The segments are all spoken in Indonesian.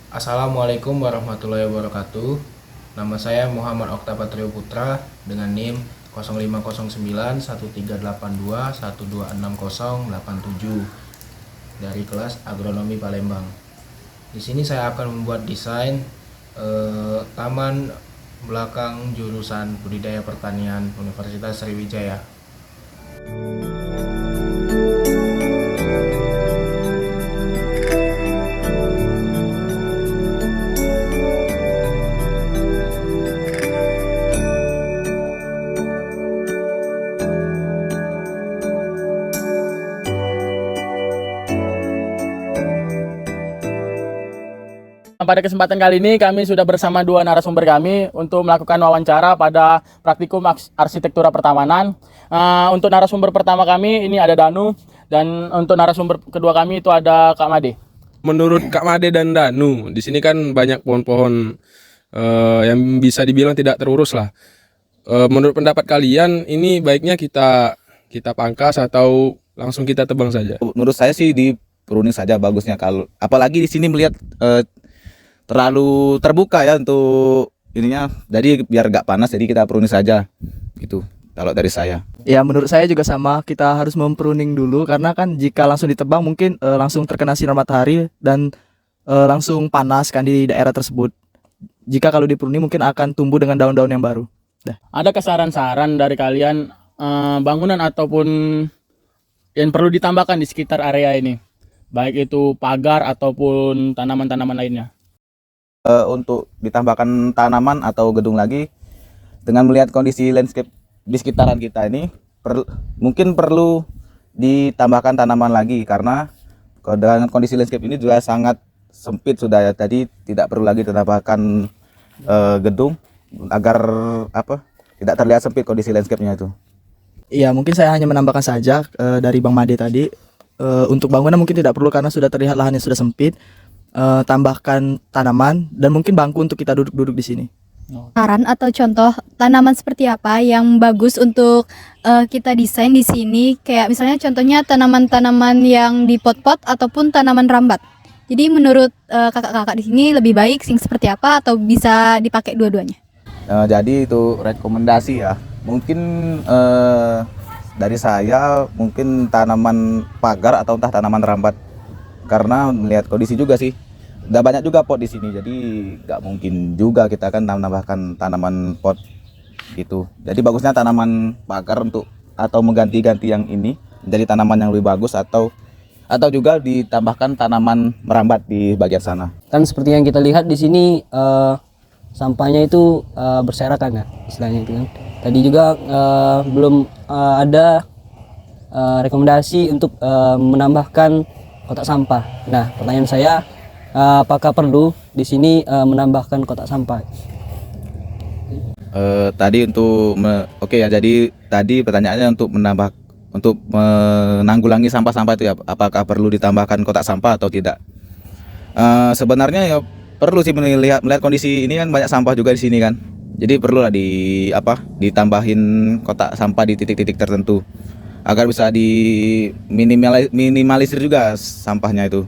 Assalamualaikum warahmatullahi wabarakatuh. Nama saya Muhammad Oktapatrio Putra dengan NIM 05091382126087 dari kelas Agronomi Palembang. Di sini saya akan membuat desain taman belakang jurusan Budidaya Pertanian Universitas Sriwijaya. Pada kesempatan kali ini kami sudah bersama dua narasumber kami untuk melakukan wawancara pada praktikum arsitektura pertamanan. Untuk narasumber pertama kami ini ada Danu, dan untuk narasumber kedua kami itu ada Kak Made. Menurut Kak Made dan Danu, di sini kan banyak pohon-pohon yang bisa dibilang tidak terurus lah. Menurut pendapat kalian, ini baiknya kita pangkas atau langsung kita tebang saja? Menurut saya sih di pruning saja bagusnya, kalau apalagi di sini melihat terlalu terbuka ya untuk ininya, jadi biar gak panas, jadi kita pruning saja gitu kalau dari saya. Ya, menurut saya juga sama, kita harus mempruning dulu karena kan jika langsung ditebang mungkin langsung terkena sinar matahari dan langsung panas kan di daerah tersebut. Jika kalau dipruning mungkin akan tumbuh dengan daun-daun yang baru. Ada saran-saran dari kalian bangunan ataupun yang perlu ditambahkan di sekitar area ini, baik itu pagar ataupun tanaman-tanaman lainnya? Untuk ditambahkan tanaman atau gedung lagi, dengan melihat kondisi landscape di sekitaran kita ini mungkin perlu ditambahkan tanaman lagi, karena dengan kondisi landscape ini juga sangat sempit sudah ya, jadi tidak perlu lagi ditambahkan gedung agar tidak terlihat sempit kondisi landscape-nya itu. Iya, mungkin saya hanya menambahkan saja dari Bang Made tadi. Untuk bangunan mungkin tidak perlu karena sudah terlihat lahannya sudah sempit. Tambahkan tanaman dan mungkin bangku untuk kita duduk-duduk di sini. Saran atau contoh tanaman seperti apa yang bagus untuk kita desain di sini? Kayak misalnya contohnya tanaman-tanaman yang di pot-pot ataupun tanaman rambat. Jadi menurut kakak-kakak di sini lebih baik sing seperti apa atau bisa dipakai dua-duanya? Jadi itu rekomendasi ya. Mungkin dari saya mungkin tanaman pagar atau entah tanaman rambat, karena melihat kondisi juga sih. Udah banyak juga pot di sini, jadi nggak mungkin juga kita kan menambahkan tanaman pot gitu. Jadi bagusnya tanaman pagar untuk atau mengganti-ganti yang ini menjadi tanaman yang lebih bagus, atau juga ditambahkan tanaman merambat di bagian sana. Kan seperti yang kita lihat di sini sampahnya itu berserakan ya istilahnya itu kan. Tadi juga belum ada rekomendasi untuk menambahkan kotak sampah. Nah, pertanyaan saya, apakah perlu di sini menambahkan kotak sampah? Tadi oke ya, jadi tadi pertanyaannya untuk menanggulangi sampah-sampah itu ya, apakah perlu ditambahkan kotak sampah atau tidak? Sebenarnya ya perlu sih, melihat kondisi ini kan banyak sampah juga di sini kan. Jadi perlu lah ditambahin kotak sampah di titik-titik tertentu agar bisa minimalisir juga sampahnya itu.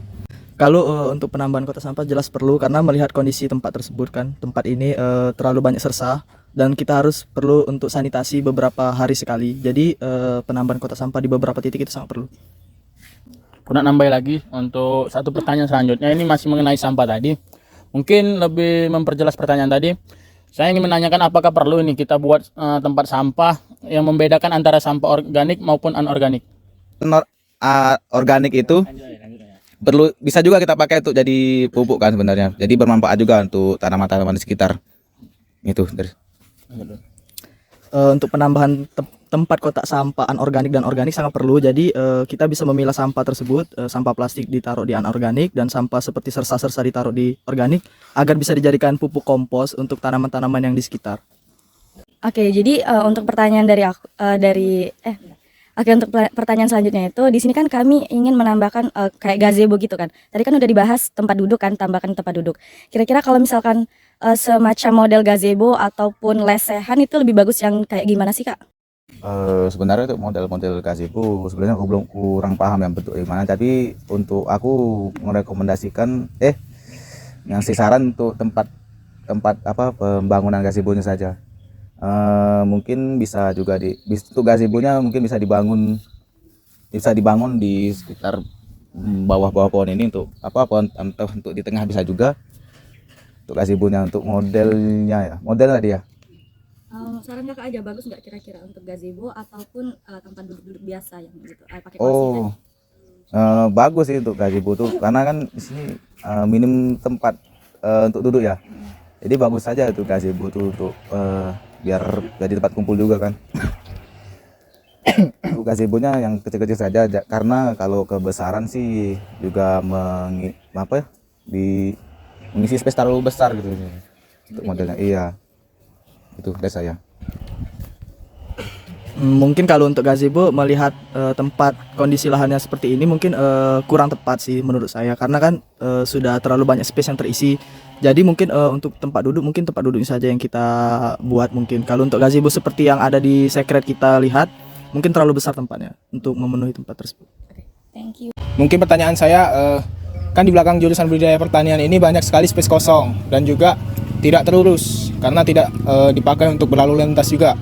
Kalau untuk penambahan kotak sampah jelas perlu, karena melihat kondisi tempat tersebut kan, tempat ini terlalu banyak sersah dan kita harus perlu untuk sanitasi beberapa hari sekali. Jadi penambahan kotak sampah di beberapa titik itu sangat perlu. Aku nak nambah lagi untuk satu pertanyaan selanjutnya, ini masih mengenai sampah tadi. Mungkin lebih memperjelas pertanyaan tadi. Saya ingin menanyakan apakah perlu ini kita buat tempat sampah yang membedakan antara sampah organik maupun anorganik? Organik itu perlu, bisa juga kita pakai untuk jadi pupuk kan sebenarnya. Jadi bermanfaat juga untuk tanaman-tanaman di sekitar. Itu dari. Untuk penambahan tempat kotak sampah anorganik dan organik sangat perlu. Jadi kita bisa memilah sampah tersebut, sampah plastik ditaruh di anorganik dan sampah seperti sersa-sersa ditaruh di organik agar bisa dijadikan pupuk kompos untuk tanaman-tanaman yang di sekitar. Oke, jadi untuk pertanyaan dari aku untuk pertanyaan selanjutnya itu, di sini kan kami ingin menambahkan kayak gazebo gitu kan. Tadi kan udah dibahas tempat duduk kan, tambahkan tempat duduk. Kira-kira kalau misalkan semacam model gazebo ataupun lesehan itu lebih bagus yang kayak gimana sih, Kak? Sebenarnya untuk model-model gazebo sebenarnya aku belum kurang paham yang bentuk gimana. Tapi untuk aku merekomendasikan Yang saran untuk tempat apa pembangunan gazebo-nya saja. Mungkin bisa juga untuk gazebo-nya mungkin bisa dibangun di sekitar bawah-bawah pohon ini untuk apa pohon atau untuk di tengah bisa juga untuk gazebo-nya. Untuk modelnya ya model tadi ya. Saran kakak aja bagus nggak kira-kira untuk gazebo ataupun tempat duduk-duduk biasa yang gitu pakai kursi tadi? Bagus sih untuk gazebo tuh karena kan di sini minim tempat untuk duduk ya. Jadi bagus saja itu gazebo tuh untuk biar jadi tempat kumpul juga kan. Untuk gazebonya yang kecil-kecil saja karena kalau kebesaran sih juga mengisi space terlalu besar gitu untuk modelnya. Iya. Itu dari saya. Mungkin kalau untuk gazebo melihat tempat kondisi lahannya seperti ini mungkin kurang tepat sih menurut saya karena kan sudah terlalu banyak space yang terisi. Jadi mungkin untuk tempat duduk mungkin tempat duduknya saja yang kita buat mungkin. Kalau untuk gazebo seperti yang ada di Secret kita lihat mungkin terlalu besar tempatnya untuk memenuhi tempat tersebut. Thank you. Mungkin pertanyaan saya, kan di belakang jurusan budidaya pertanian ini banyak sekali space kosong dan juga tidak terurus karena tidak dipakai untuk berlalu lintas juga.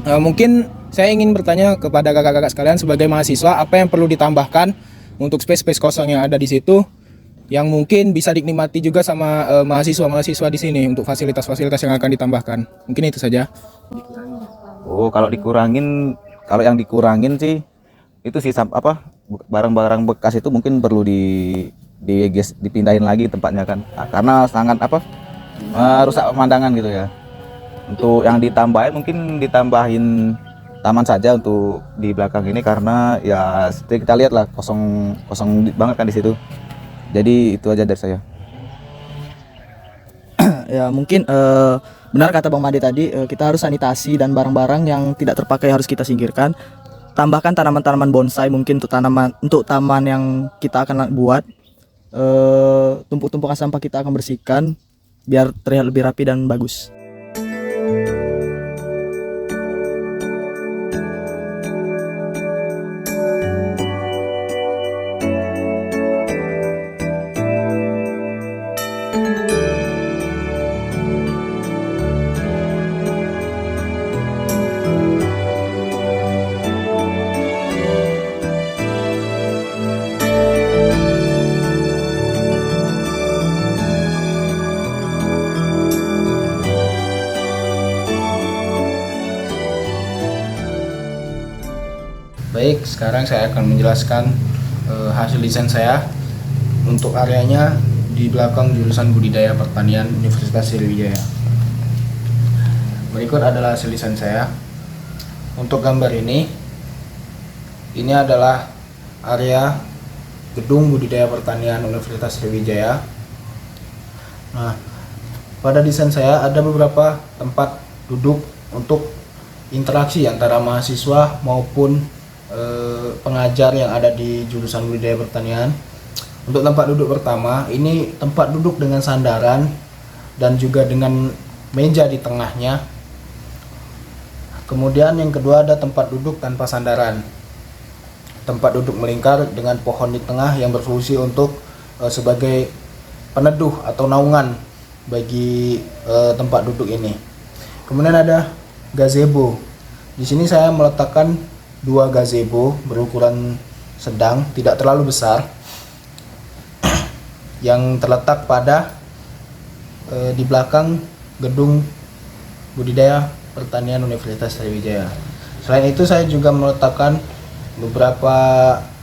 Mungkin saya ingin bertanya kepada kakak-kakak sekalian sebagai mahasiswa, apa yang perlu ditambahkan untuk space kosong yang ada di situ yang mungkin bisa dinikmati juga sama mahasiswa di sini untuk fasilitas-fasilitas yang akan ditambahkan. Mungkin itu saja. Kalau yang dikurangin sih itu sih barang-barang bekas itu mungkin perlu dipindahin lagi tempatnya kan. Karena sangat rusak pemandangan gitu ya. Untuk yang ditambahin taman saja untuk di belakang ini karena ya seperti kita lihat lah kosong banget kan di situ. Jadi itu aja dari saya. Ya mungkin benar kata Bang Made tadi, kita harus sanitasi dan barang-barang yang tidak terpakai harus kita singkirkan. Tambahkan tanaman-tanaman bonsai mungkin untuk taman yang kita akan buat. Tumpuk-tumpukan sampah kita akan bersihkan biar terlihat lebih rapi dan bagus. Baik, sekarang saya akan menjelaskan hasil desain saya untuk areanya di belakang jurusan budidaya pertanian Universitas Sriwijaya. Berikut adalah hasil desain saya. Untuk gambar ini adalah area gedung budidaya pertanian Universitas Sriwijaya. Nah, pada desain saya ada beberapa tempat duduk untuk interaksi antara mahasiswa maupun pengajar yang ada di jurusan budidaya pertanian. Untuk tempat duduk pertama, ini tempat duduk dengan sandaran dan juga dengan meja di tengahnya. Kemudian yang kedua ada tempat duduk tanpa sandaran. Tempat duduk melingkar dengan pohon di tengah yang berfungsi untuk sebagai peneduh atau naungan bagi tempat duduk ini. Kemudian ada gazebo. Di sini saya meletakkan 2 gazebo berukuran sedang, tidak terlalu besar, yang terletak pada di belakang gedung budidaya pertanian Universitas Sriwijaya. Selain itu saya juga meletakkan beberapa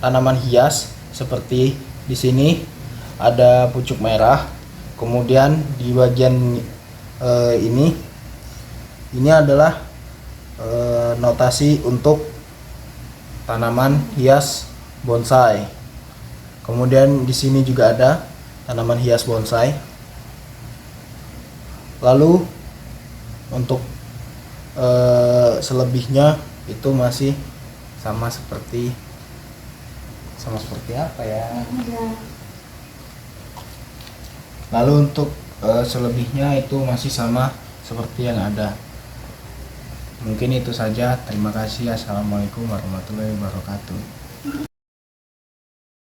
tanaman hias seperti di sini ada pucuk merah. Kemudian di bagian ini adalah notasi untuk tanaman hias bonsai. Kemudian di sini juga ada tanaman hias bonsai. Lalu untuk selebihnya itu masih sama seperti apa ya? Lalu untuk selebihnya itu masih sama seperti yang ada. Mungkin itu saja. Terima kasih. Assalamualaikum warahmatullahi wabarakatuh.